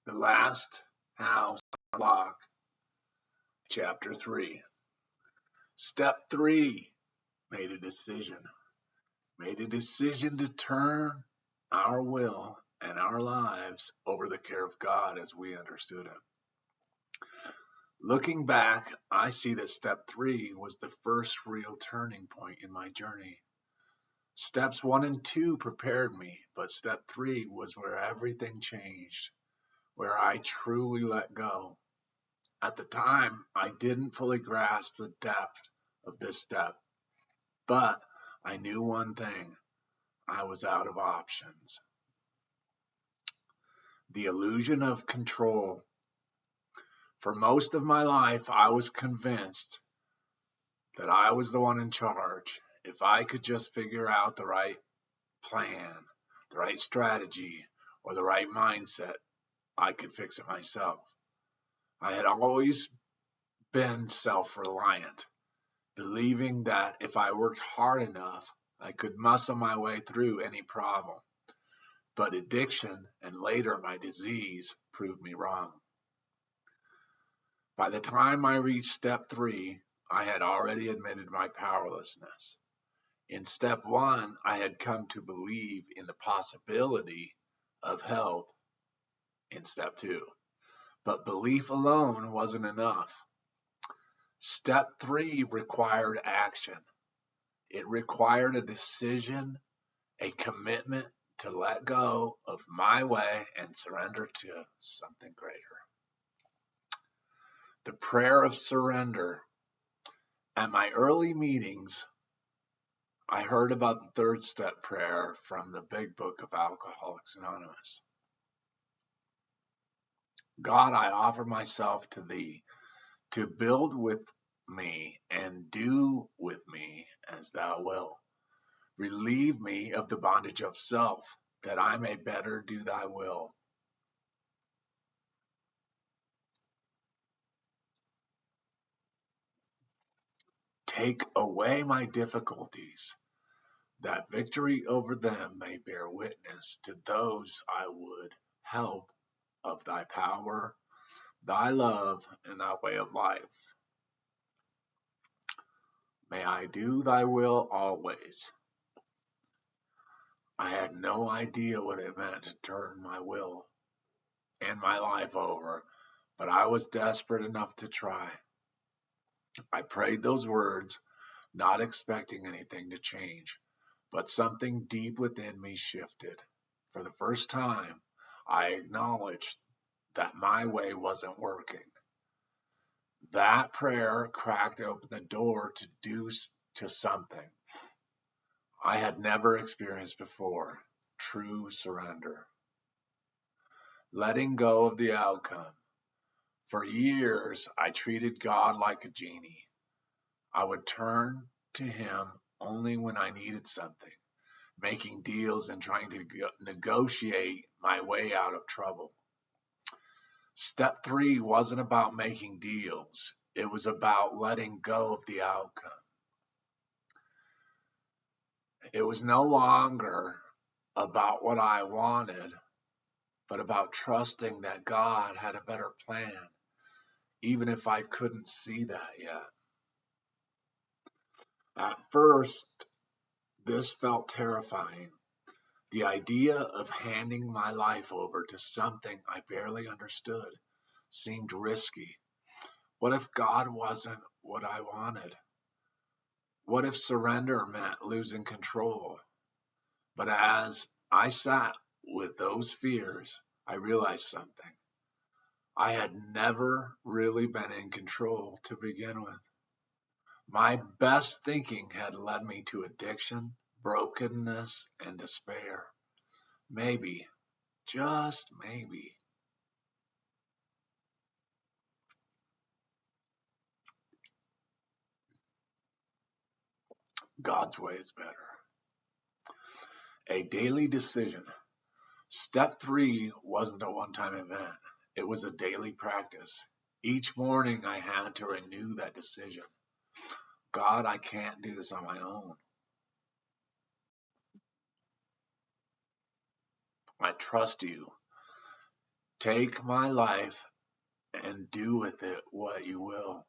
The Last House on the Block, Chapter 3. Step 3, made a decision. Made a decision to turn our will and our lives over the care of God as we understood it. Looking back, I see that step 3 was the first real turning point in my journey. Steps 1 and 2 prepared me, but step 3 was where everything changed, where I truly let go. At the time, I didn't fully grasp the depth of this step, but I knew one thing: I was out of options. The illusion of control. For most of my life, I was convinced that I was the one in charge. If I could just figure out the right plan, the right strategy, or the right mindset, I could fix it myself. I had always been self-reliant, believing that if I worked hard enough, I could muscle my way through any problem. But addiction and later my disease proved me wrong. By the time I reached step 3, I had already admitted my powerlessness. In step 1, I had come to believe in the possibility of help in step 2. But belief alone wasn't enough. Step 3 required action. It required a decision, a commitment to let go of my way and surrender to something greater. The prayer of surrender. At my early meetings, I heard about the third step prayer from the big book of Alcoholics Anonymous. God, I offer myself to thee, to build with me and do with me as thou wilt. Relieve me of the bondage of self, that I may better do thy will. Take away my difficulties, that victory over them may bear witness to those I would help of thy power, thy love, and thy way of life. May I do thy will always. I had no idea what it meant to turn my will and my life over, but I was desperate enough to try. I prayed those words, not expecting anything to change, but something deep within me shifted. For the first time, I acknowledged that my way wasn't working. That prayer cracked open the door to something I had never experienced before: true surrender. Letting go of the outcome. For years, I treated God like a genie. I would turn to him only when I needed something, making deals and trying to negotiate my way out of trouble. Step 3 wasn't about making deals. It was about letting go of the outcome. It was no longer about what I wanted, but about trusting that God had a better plan, even if I couldn't see that yet. At first, this felt terrifying. The idea of handing my life over to something I barely understood seemed risky. What if God wasn't what I wanted? What if surrender meant losing control? But as I sat with those fears, I realized something. I had never really been in control to begin with. My best thinking had led me to addiction, brokenness, and despair. Maybe, just maybe, God's way is better. A daily decision. Step 3 wasn't a one-time event. It was a daily practice. Each morning I had to renew that decision. God, I can't do this on my own. I trust you Take my life and do with it what you will.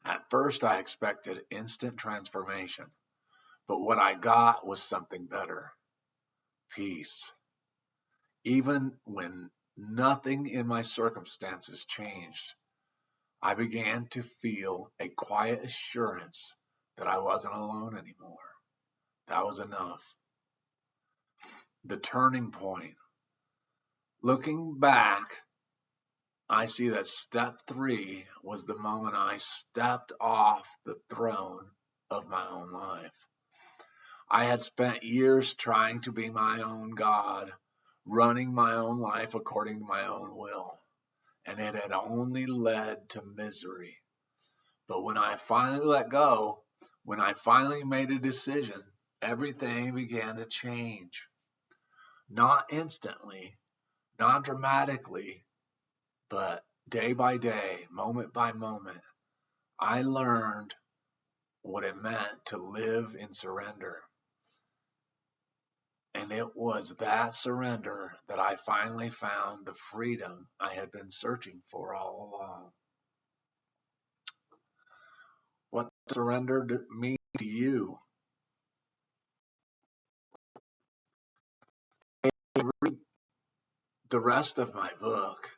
At first, I expected instant transformation, but what I got was something better: peace. Even when nothing in my circumstances changed, I began to feel a quiet assurance that I wasn't alone anymore. That was enough. The turning point. Looking back, I see that step 3 was the moment I stepped off the throne of my own life. I had spent years trying to be my own God, running my own life according to my own will, and it had only led to misery. But when I finally let go, when I finally made a decision, everything began to change. Not instantly, not dramatically, but day by day, moment by moment, I learned what it meant to live in surrender. And it was that surrender that I finally found the freedom I had been searching for all along. What does surrender mean to you? Read the rest of my book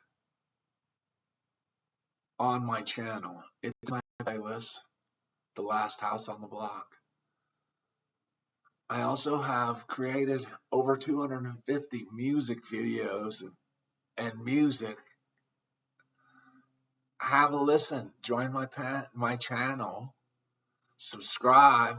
on my channel. It's my playlist, The Last House on the Block. I also have created over 250 music videos and music. Have a listen. Join my channel. Subscribe.